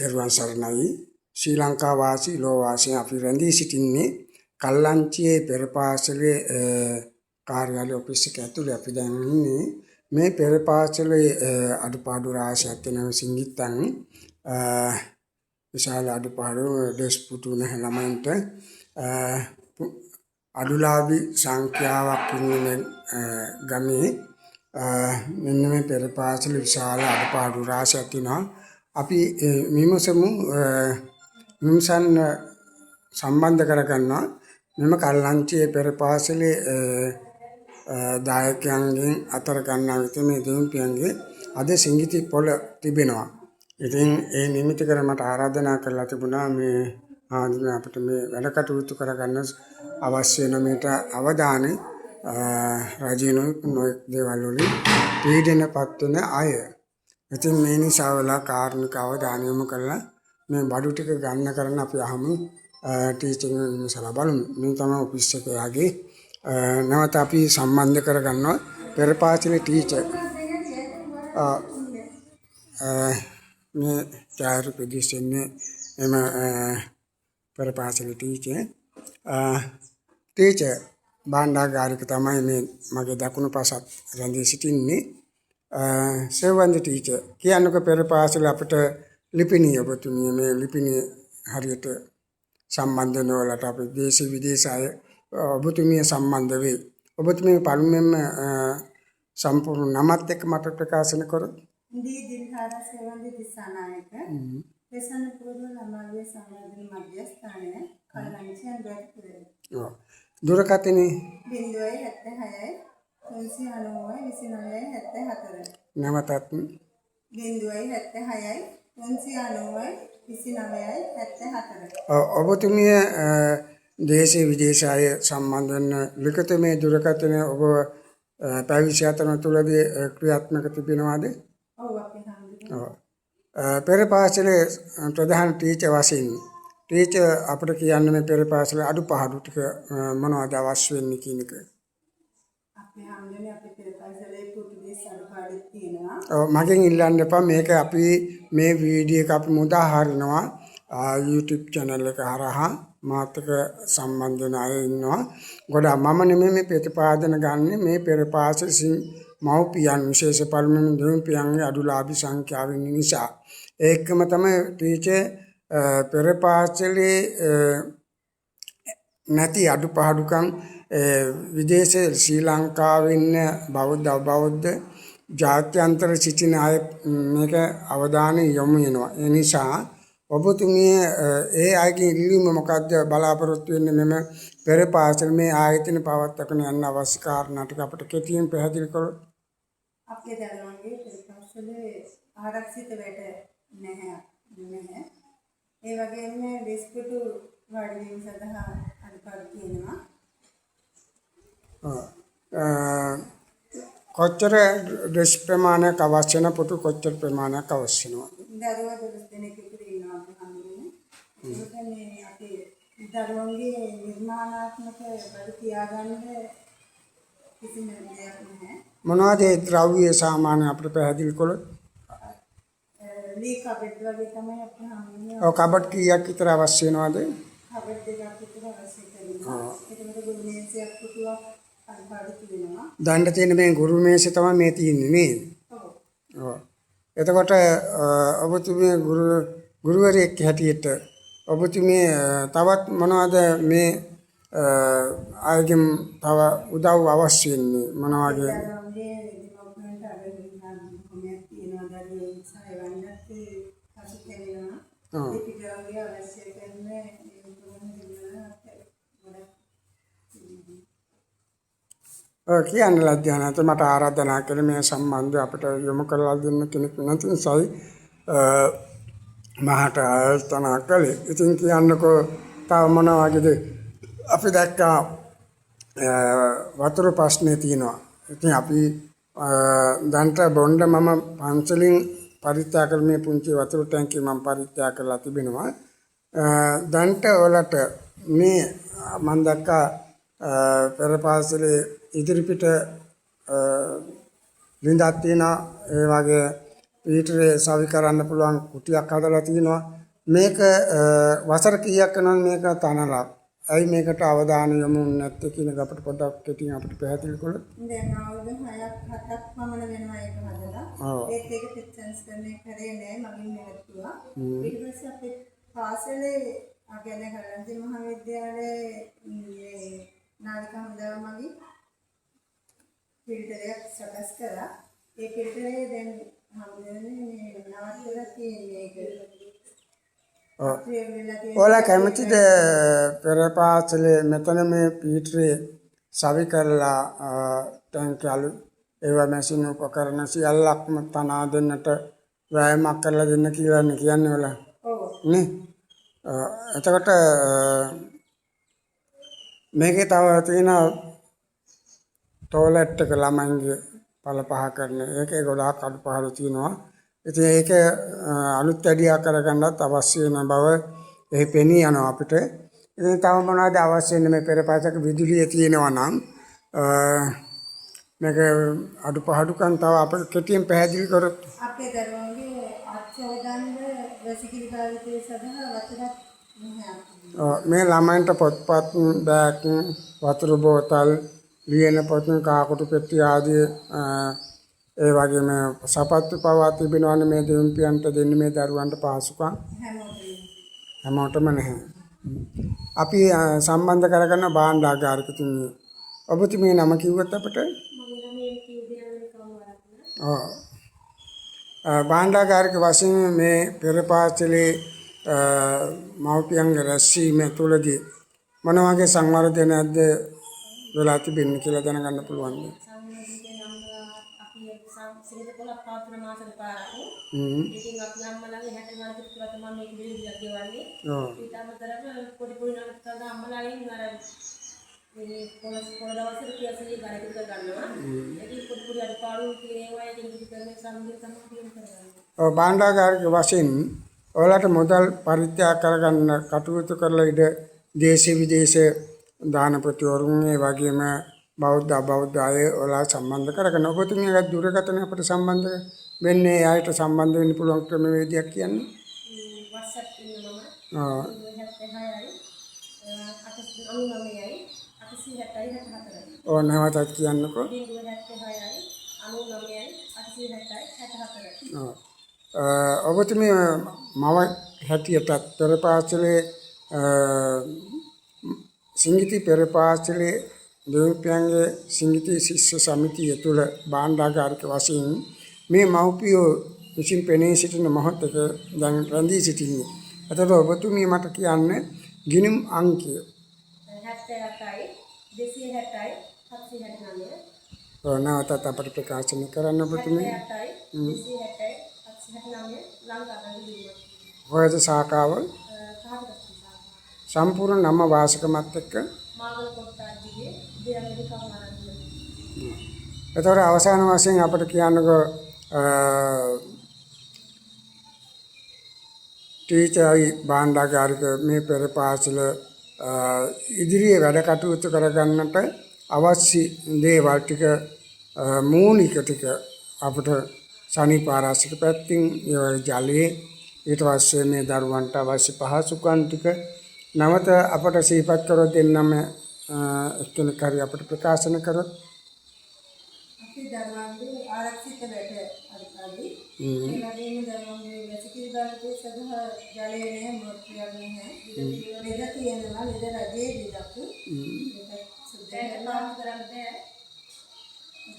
තෙරුවන් සරණයි. ශ්‍රී ලංකා වාසී ලෝ වාසී අපි රැඳී සිටින්නේ කල්ලංචියේ පෙර පාසලේ කාර්යාලය ඔෆිස් එක ඇතුලේ අපි දැන් ඉන්නේ. මේ පෙර පාසලේ අඩුපාඩු රාශියක් තියෙනවා සිංගිත්තන් විශාල අඩුපාඩු දෙස්පුතු නැහැ ළමයින්ට අඩුලාභී සංඛ්‍යාවක් ඉන්නේ ගමේ මෙන්න මේ පෙර පාසල විශාල අඩුපාඩු රාශියක් තියෙනවා. අපි විමසන් සම්බන්ධ කරගන්නවා මෙම කල්ලංචියේ පෙර පාසලේ දායකයන්ගෙන් අතර ගන්නා විට මේ දෙවියන්ගේ අද සිංගිති පොළ තිබෙනවා. ඉතින් ඒ නිමිති කර මට ආරාධනා කරලා තිබුණා මේ අපිට මේ වැඩ කටයුතු කරගන්න අවශ්‍ය වෙන මේට අවධානය රජිනු නොයෙක් දේවල් වලින් පීඩනපත් වෙන අය. ඉතින් මේ නිසා වල කාර්මික අවධානය යොමු කරලා මේ බඩු ටික ගන්න කරන අපි අහමු ටීචින් විමසලා බලමු. මේ තමයි ඔෆිස් එක යගේ නැවත අපි සම්බන්ධ කරගන්නවා පෙර පාසලේ ටීචර් මේ චාරු ප්‍රදේශයේ එම පෙර පාසලේ ටීචර් බණ්ඩාගාරික තමයි මේ මගේ දකුණු පසත් රැඳී සිටින්නේ. සෙවන්ද ටීචර් කියන්නකෝ පෙර පාසල අපිට ලිපිණිය ඔබතුමිය මේ ලිපිණිය හරියට සම්බන්ධ නොවලට අපි දේශ විදේශ අය ඔබතුමිය සම්බන්ධ වේ. ඔබතුමිය පළමුවෙන්ම සම්පූර්ණ නමත් එක්ක මට ප්‍රකාශන කරොත්. දී දිල්හාර සෙවන්ද දිසානායක දේශන පූර්ව ළමාගේ සම්බන්ධ මධ්‍යස්ථානය කල්ලංචියන් වැටුවේ. ඔව්. දුරකථනයේ 076 390 29 74. නැවතත් 076 390 29 74. ඔබතුමිය දේශීය විදේශාය සම්බන්ධ වෙන ලිඛිතමය දුරකථනය ඔබ පැවිදි අතර තුලදී ක්‍රියාත්මක තිබෙනවාද? ඔව් අපේ හම්බුනේ. ඔව්. පෙර පාසලේ ප්‍රධාන ටීචර් වශයෙන් ටීචර් අපිට කියන්නේ මේ පෙර පාසලේ අඩුපාඩු ටික මොනවද අවශ්‍ය වෙන්නේ කියන එක. අපේ හම්බුනේ අපේ පෙර පාසලේ පුදුදේශ අඩුපාඩු තියෙනවා. ඔව් මගෙන් ඉල්ලන්න එපා මේක අපි මේ වීඩියෝ එක අපි මුදා හරිනවා YouTube channel එක හරහා මාත් එක්ක සම්බන්ධ වෙන අය ඉන්නවා. ගොඩක් මම නෙමෙයි මේ ප්‍රතිපාදන ගන්න මේ පෙර පාසලේ මව්පියන් විශේෂ පරිමාණ දෙවියන්ගේ අඩුලාභී සංඛ්‍යාවෙන් නිසා ඒකම තමයි ටීචර් පෙර පාසලේ නැති අඩුපාඩුකම් විදේශ ශ්‍රී ලංකාවේ ඉන්න බෞද්ධ අබෞද්ධ ජාත්‍යන්තර සිටින අය මේක අවධානය යොමු වෙනවා. ඒ නිසා ඔබතුමිය ඒ අයගේ ඉල්ලීම මොකද්ද බලාපොරොත්තු වෙන්නේ මෙම පෙර පාසල මේ ආයතන පවත්වාගෙන යන්න අවශ්‍ය කාරණා ටික අපිට කෙටියෙන් පැහැදිලි කරොත්. අපේ දරුවන්ගේ පෙර පාසලේ ආරක්ෂිත වැඩ නැහැ. ඒ වගේම ඩිස්පිටු වඩවීම සඳහා අඩුපාඩු තියෙනවා. කොච්චර ඩ්‍රෙස් ප්‍රමාණයක් අවශ්‍ය නැ පුතු කොච්චර ප්‍රමාණයක් අවශ්‍ය නැවද? දරුවා 12 දෙනෙක් ඉතිරි ඉන්නවා අපි හම්බුනේ. ඒක මේ අපේ දරුවන්ගේ නිර්මාණාත්මක බඩු තියාගන්න කිසිම දෙයක් නැහැ. මොනවද ඒ ද්‍රව්‍ය සාමාන්‍ය අපිට පැහැදිලි කළොත්? ලී කබඩ් වගේ තමයි අපි හම්බුනේ. ඔව් කබඩ් කීයක් විතර අවශ්‍ය වෙනවද? කබඩ් දෙකක් විතර අවශ්‍ය කරනවා. ඒකට ගුරු මේසයක් පුටුවක් අඩුපාඩු තියෙනවා. දණ්ඩ තියෙන මේ ගුරු මේසෙ තමයි මේ තියෙන්නේ නේද? ඔව්. ඔව්. එතකොට ඔබතුමිය ගුරුවරයෙක් හැටියට ඔබතුමිය තවත් මොනවද මේ ආයතන තව උදව් අවශ්‍ය වෙන්නේ මොනවද? කියන්න ලැජ්ජා නැත මට ආරාධනා කළේ මේ සම්බන්ධ අපිට යොමු කරලා දෙන්න කෙනෙක් නැති නිසායි මහට ආයතන කළේ. ඉතින් කියන්නකෝ තව මොන වගේද අපි දැක්කා වතුර ප්‍රශ්නේ තියෙනවා. ඉතින් අපි දැන්ට බොණ්ඩ මම පන්සලින් පරිත්‍යාග කළ මේ පුංචි වතුර ටැංකිය මම පරිත්‍යාග කරලා තිබෙනවා. දැන්ට වලට මේ මම දැක්කා පෙර පාසලේ ඉදිරිපිට ලිඳක් තියෙනවා. ඒ වගේ පීටරේ සවි කරන්න පුළුවන් කුටියක් හදලා තිනවා. මේක වසර කීයක් යනවද මේක තනලා? ඇයි මේකට අවධානය යොමු නැත්තේ කියන එක අපිට පොඩ්ඩක් කෙටියෙන් අපිට පැහැදිලි කළොත්. දැන් අවුරුදු 6ක් 7ක් පමණ වෙනවා ඒක හදලා. ඒත් ඒක ටෙක්සන්ස් කරන එක කරේ නෑ මගින් නැවතුවා. ඊට පස්සේ අපේ පාසලේ අගන කලන්ති මහාවිද්‍යාලයේ මේ නාලිකා හොඳව මගින් ෆිල්ටරයක් සකස් කරා. ඒ ෆිල්ටරේ දැන් හම්බුනේ නවත්තලා තියෙන්නේ ඒක. ඔයාලා කැමතිද පෙර පාසලේ මෙතන මේ පීටරේ සවි කරලා ටැංක් අලු ඒවා මැෂින් උපකරණ සියල්ලක්ම තනා දෙන්නට වෑයමක් කරලා දෙන්න කියලා කියන්නේ ඔයාලා. ඔව්. නේ? එතකොට මේකේ තව තියෙන ටොයිලට් එක ළමයින්ගේ පළ පහ කරන ඒකේ ගොඩාක් අඩුපාඩු තියෙනවා. ඉතින් ඒක අලුත් වැඩියා කරගන්නත් අවශ්‍ය වෙන බව එහි පෙනී යනවා අපිට. ඉතින් තව මොනවද අවශ්‍ය වෙන්නේ මේ පෙරපාසක විදුලිය තියෙනවා නම් මේක අඩුපාඩුකම් තව අපිට කෙටියෙන් පැහැදිලි කරොත්. අපේ දරුවන්ගේ අත්සවදන්න වැසිකිලි භාවිතය සඳහා වතුරක් නැහැ. මේ ළමයින්ට පොත්පත් බෑග් වතුර බෝතල් ලියන පොත් කාකුටු පෙට්ටිය ආදී ඒ වගේම සපත්තු පවා තිබෙනවනේ මේ දෙවියන්ට දෙන්නේ මේ දරුවන්ට පහසුකම් හැමෝටම නැහැ. අපි සම්බන්ධ කරගන්න භාණ්ඩාගාරිකතුමිය. ඔබතුමිය නම කිව්වොත් අපිට? භාණ්ඩාගාරික වශයෙන් මේ පෙර පාසලේ මව්පියන්ගේ රැස්වීම තුළදී මොන වගේ සංවර්ධනයක්ද වෙලා තිබෙන්නේ කියලා දැනගන්න පුළුවන්. ඉතින් අපි අම්මලාගේ 60 වසරක පුරා තමයි මේක බිලියක් ගෙවන්නේ. ඊට අමතරව පොඩි පොඩි නමුත් අම්මලාගෙන් අර මේ පොළ දවසට පියසලි ගණිත ගන්නවා. ඒකේ පොඩි පොඩි අඩපාඩු තියෙනවා ඒකෙන් ඉති කරන සම්බන්ධ තමයි කරන්නේ. භාණ්ඩාගාරික වශයෙන් ඔයාලට මුදල් පරිත්‍යාග කරගන්න කටයුතු කරලා ඉඳ දේශ විදේශ දානපතිවරුන් ඒ වගේම බෞද්ධ අබෞද්ධ අය ඔයාලා සම්බන්ධ කරගෙන ඔබතුමියගේ දුරකථන අපිට සම්බන්ධ වෙන්නේ ආයත සම්බන්ධ වෙන්න පුළුවන් ක්‍රමවේදයක් කියන්නේ. WhatsApp ඉන්නම 76යි 89යි 864යි. ඕන නැවතත් කියන්නකෝ. 76යි 89යි 864යි. ඔබතුමිය මම හැටියට පෙර පාසලේ සිංගිති පෙර පාසලේ දෙවියන්ගේ සිංගිති ශිෂ්‍ය සමිතිය තුළ භාණ්ඩාගාරික වශයෙන් මේ මව්පියෝ විසින් පෙනී සිටින මොහොතක දැන් රැඳී සිටින්නේ. එතකොට ඔබතුමිය මට කියන්නේ ගිණුම් අංකය 78යි 260යි 769. නැවතත් අපට ප්‍රකාශන කරන්න ඔබතුමිය. 78යි 260යි 769 ලංකාවේ. හොයද ශාඛාව සම්පූර්ණ නම වාසකමත් එක්ක මාගල කොට්ටාදිගේ දෙයමෙදි කවුනාරන්නේ. එතකොට අවසාන වශයෙන් අපිට කියන්නකෝ ටීචර්යි භාණ්ඩාගාරික මේ පෙර පාසල ඉදිරියේ වැඩ කටයුතු කරගන්නට අවශ්‍ය දේවල් ටික මූලික ටික අපිට සනීපාරාසික පැත්තෙන් ජලයේ ඊට පස්සේ මේ දරුවන්ට අවශ්‍ය පහසුකම් ටික නැවත අපට සිහිපත් කරොත් දෙන්නම එක්කෙනෙක් හරි අපිට ප්‍රකාශන කරොත් අපේ දරුවන්ගේ ආරක්ෂිත වැඩ අරිකාදී ඒ වගේම දරුවන්ගේ වැසිකිලි භාවිතය සඳහා ජලය නැහැ මොහොතක් නැහැ. ලෙඩ තියෙනවා ලෙඩ රජයේ දෙදක්. ඒක සුද්ධ කරගන්න බෑ.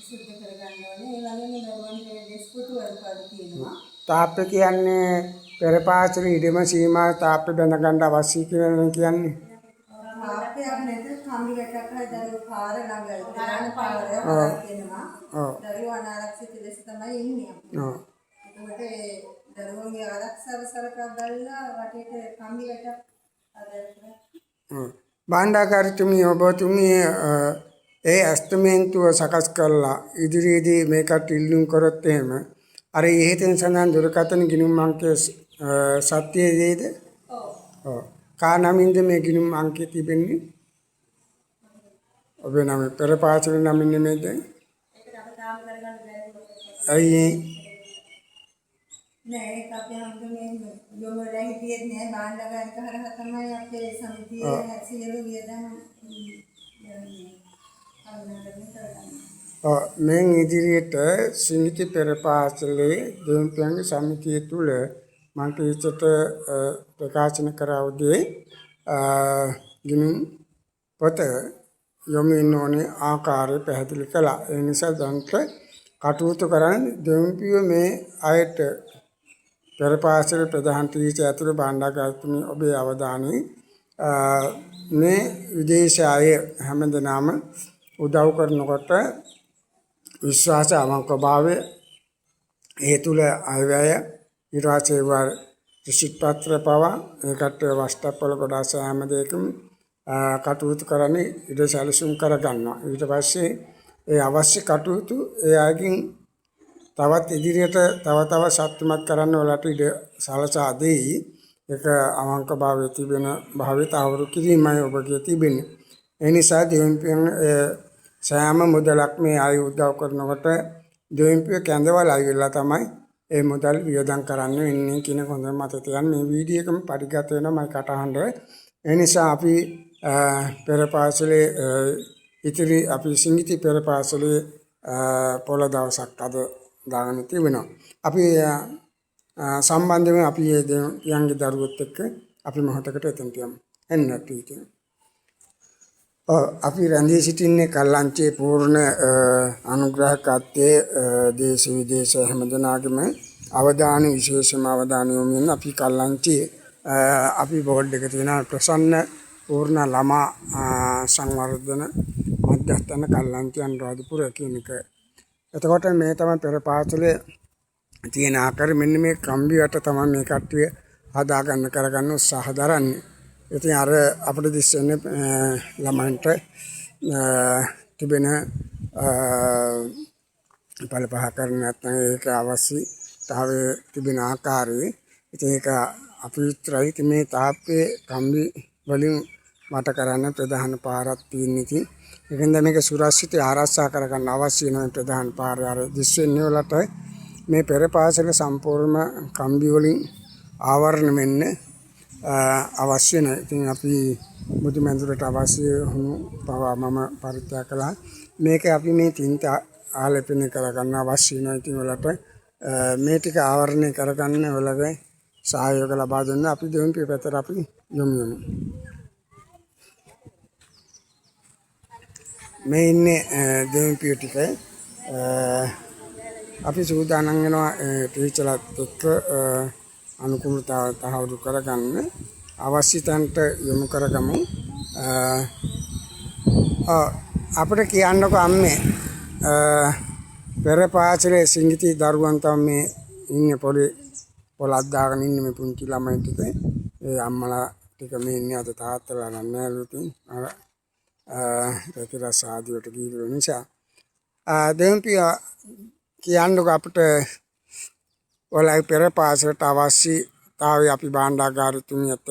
සුද්ධ කරගන්න ඕනේ. ඒ වගේම දරුවන්ගේ දෙස්පුතු අරිකාදී තියෙනවා. තාප්ප කියන්නේ පෙර පාසලේ ඉදම සීමා තාප්ප බඳගන්න අවශ්‍ය කියලා කියන්නේ. තාප්පයක් නැත කම්බි ගැටක් හදලා පාර ළඟ දාන පාර තියෙනවා. දරුවෝ අනාරක්ෂිත ලෙස තමයි ඉන්නේ. ඒකට දරුවන්ගේ ආරක්ෂාව සලකා බලලා වටේට කම්බි ගැටක් හදලා භාණ්ඩාගාරිකතුමිය ඔබතුමිය ඒ ඇස්තමේන්තුව සකස් කරලා ඉදිරියේදී මේකට ඉල්ලුම් කරොත් එහෙම අර ඉහෙතෙන් සඳහන් දුරකථන ගිණුම් අංකය සත්‍යයේද? ඔව්. කානමින්ද මේ ගිණුම් අංකය තිබෙන්නේ? ඔබේ නම පෙර පාසලේ නමින් නෙමෙයිද? ඒක අපිට තාම කරගන්න බැහැ. අයියේ නෑ ඒක අපි හැමෝටම යොමු වෙලා හිටියෙත් නෑ භාණ්ඩාගාරික හරහා තමයි අපේ සමිතියේ සියලු වියදම් මෙන් ඉදිරියට සිංගිති පෙරපාසලේ දෙවියන්ගේ සමිතිය තුල මම කීචට ප්‍රකාශන කරවුදී ගිනුම් පොත යොමු වෙන ඕනේ ආකාරය පැහැදිලි කළා. ඒ නිසා දන්ත කටයුතු කරන් දෙවියෝ මේ අයට පෙරපාසල ප්‍රධාන තීච ඇතුළු භාණ්ඩාගාරතුමනි ඔබේ අවධානය මේ විදේශ අය හැමදෙනාම උදව් කරනකොට විශ්වාස අවංකභාවය ඒ තුල අයවැය ඊට පස්සේ රිසිට් පත්‍ර පවා ඒකට වස්තප්පල කොටස හැම දෙයකම කටයුතු කරන්නේ ඊට සැලසුම් කර ගන්නවා. ඊට පස්සේ ඒ අවශ්‍ය කටයුතු ඒ අයකින් තවත් ඉදිරියට තව ශක්තිමත් කරන්න වලට ඉඩ සලසා දෙයි. ඒක අවංකභාවය තිබෙන භාවිත අවරු කිරීමයි ඔබගේ තිබෙන්නේ. ඒ නිසා දෙවියන් සෑම මුදලක් මේ අය උදව් කරනකොට දෙවියන් කැඳවලා ආවිලා තමයි ඒ මුදල් වියදම් කරන්න වෙන්නේ කියන හොඳ මතය තියන් මේ වීඩියෝ එකම පරිගත වෙනවා මම කටහඬ. ඒ නිසා අපි පෙරපාසලේ ඉතිරි අපි සිංගිති පෙරපාසලේ පොළ දවසක් අද දාගෙන තිබෙනවා. අපි සම්බන්ධ වෙන අපි යංගි දරුවොත් එක්ක අපි මොහොතකට එතනට යමු. එන්න ටීචර්. අපි රැඳී සිටින්නේ කල්ලංචේ පූර්ණ අනුග්‍රහකත්වයේ දේශ විදේශ හැමදෙනාගේම අවධානය විශේෂම අවධානය යොමු වෙන අපි කල්ලංචේ අපි බෝඩ් එක තියෙන ප්‍රසන්න පූර්ණ ළමා සංවර්ධන මධ්‍යස්ථාන කල්ලංචේ අනුරාධපුර කියන එක. එතකොට මේ තමයි පෙරපාසලේ තියෙන ආකාරය මෙන්න මේ කම්බියට තමයි මේ කට්ටිය හදා ගන්න කරගන්න උත්සාහ දරන්නේ. ඉතින් අර අපිට දිස්සන්නේ ළමයින්ට තිබෙන පළපහ කරන නැත්නම් ඒක අවශ්‍යතාවයේ තිබෙන ආකාරයේ ඉතින් ඒක අපි විතරයි මේ තාප්පේ කම්බි වලින් මට කරන්න ප්‍රධාන පාරක් තියෙන ඉතින් ඒකෙන්ද මේක සුරක්ෂිත ආරක්ෂා කරගන්න අවශ්‍ය වෙන ප්‍රධාන පාරය අර දිස්සන්නේ වලට මේ පෙරපාසල සම්පූර්ණ කම්බි වලින් ආවරණය වෙන්න අවශ්‍ය නැහැ. ඉතින් අපි මුදුමැදුරට අවශ්‍ය වුණු පවා මම පරිත්‍යාග කළා. මේක අපි මේ තින්ත ආලේපනය කරගන්න අවශ්‍ය වෙනවා. ඉතින් වලට මේ ටික ආවරණය කරගන්න වලගේ සහයෝග ලබා දෙන්න අපි දෙවියන් පැත්තට අපි යොමු වෙමු. මේ ඉන්නේ දෙවියන් ටික අපි සූදානම් වෙනවා ටීචර්ලත් එක්ක අනුකූලතාව තහවුරු කරගන්න අවශ්‍ය තැනට යොමු කරගමු. අපිට කියන්නකො අම්මේ පෙරපාසලේ සිංගිති දරුවන් තමයි ඉන්නේ පොලක් දාගෙන ඉන්නේ මේ පුංචි ළමයි ටික. ඒ අම්මලා ටික මේ ඉන්නේ අද තාත්තලා නෑලු ඉතින් අර ඒකලා සාදියට ගිහින් නිසා දෙම්පිය කියන්නකො අපිට ඔලයි පෙරපාසලට අවශ්‍යතාවය අපි භාණ්ඩාගාරතුමියත්